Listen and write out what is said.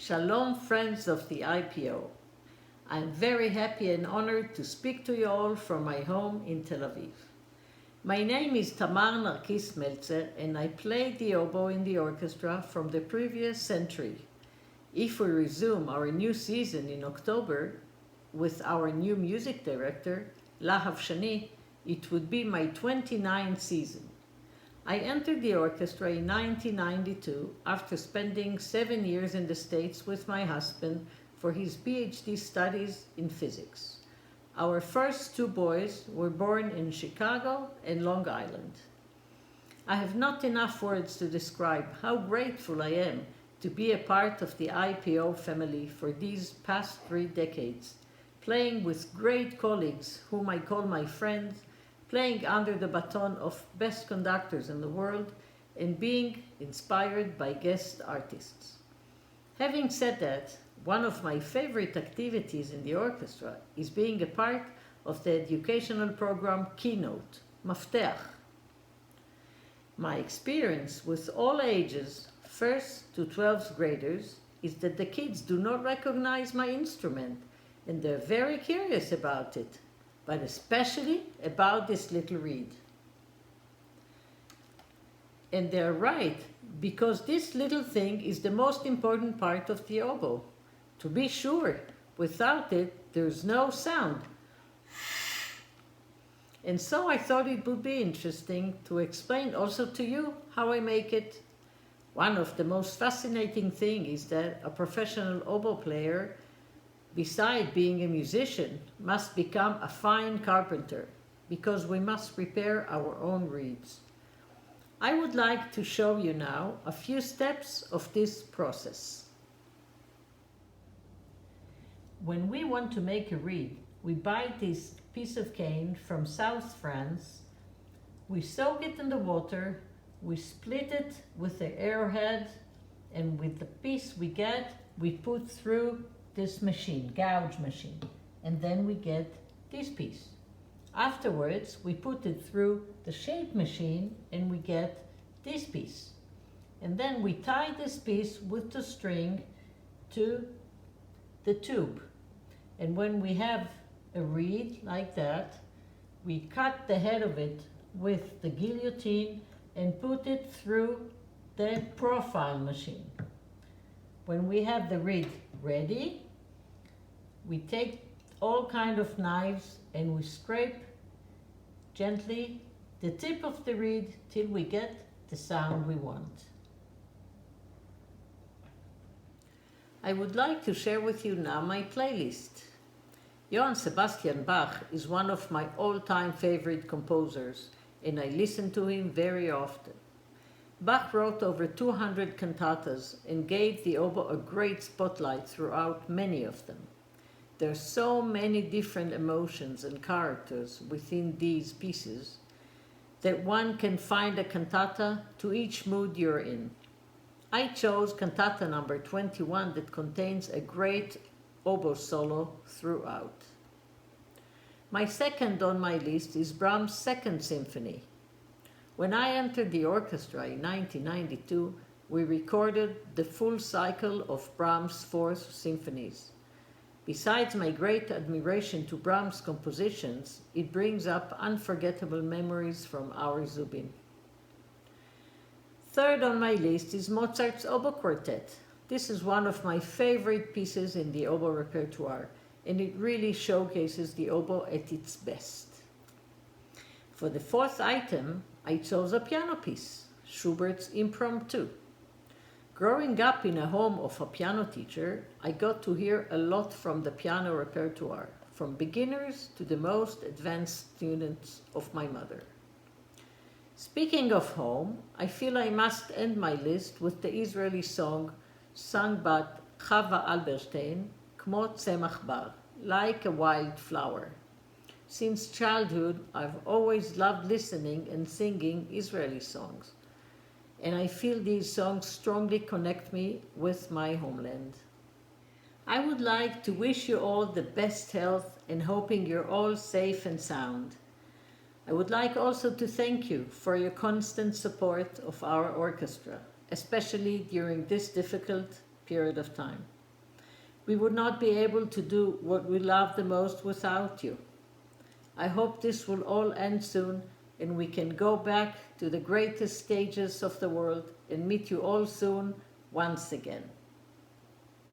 Shalom, friends of the IPO. I am very happy and honored to speak to you all from my home in Tel Aviv. My name is Tamar Narkiss Melzer, and I play the oboe in the orchestra from the previous century. If we resume our new season in October with our new music director, Lahav Shani, it would be my 29th season. I entered the orchestra in 1992 after spending 7 years in the States with my husband for his PhD studies in physics. Our first two boys were born in Chicago and Long Island. I have not enough words to describe how grateful I am to be a part of the IPO family for these past 3 decades, playing with great colleagues whom I call my friends, playing under the baton of best conductors in the world, and being inspired by guest artists. Having said that, one of my favorite activities in the orchestra is being a part of the educational program Keynote, Mafteach. My experience with all ages, 1st to 12th graders, is that the kids do not recognize my instrument, and they're very curious about it, but especially about this little reed. And they're right, because this little thing is the most important part of the oboe. To be sure, without it, there's no sound. And so I thought it would be interesting to explain also to you how I make it. One of the most fascinating things is that a professional oboe player, beside being a musician, must become a fine carpenter, because we must prepare our own reeds. I would like to show you now a few steps of this process. When we want to make a reed, we buy this piece of cane from South France, we soak it in the water, we split it with the arrowhead, and with the piece we get, we put through this machine, gouge machine, and then we get this piece. Afterwards, we put it through the shape machine and we get this piece. And then we tie this piece with the string to the tube. And when we have a reed like that, we cut the head of it with the guillotine and put it through the profile machine. When we have the reed ready, we take all kind of knives and we scrape gently the tip of the reed till we get the sound we want. I would like to share with you now my playlist. Johann Sebastian Bach is one of my all-time favorite composers, and I listen to him very often. Bach wrote over 200 cantatas and gave the oboe a great spotlight throughout many of them. There are so many different emotions and characters within these pieces that one can find a cantata to each mood you're in. I chose cantata number 21 that contains a great oboe solo throughout. My second on my list is Brahms' Second Symphony. When I entered the orchestra in 1992, we recorded the full cycle of Brahms' 4 symphonies. Besides my great admiration to Brahms' compositions, it brings up unforgettable memories from our Zubin. Third on my list is Mozart's Oboe Quartet. This is one of my favorite pieces in the oboe repertoire, and it really showcases the oboe at its best. For the fourth item, I chose a piano piece, Schubert's Impromptu. Growing up in a home of a piano teacher, I got to hear a lot from the piano repertoire, from beginners to the most advanced students of my mother. Speaking of home, I feel I must end my list with the Israeli song sung by Chava Alberstein, Kmo Tzemach Bar, like a wild flower. Since childhood, I've always loved listening and singing Israeli songs, and I feel these songs strongly connect me with my homeland. I would like to wish you all the best health and hoping you're all safe and sound. I would like also to thank you for your constant support of our orchestra, especially during this difficult period of time. We would not be able to do what we love the most without you. I hope this will all end soon and we can go back to the greatest stages of the world and meet you all soon once again.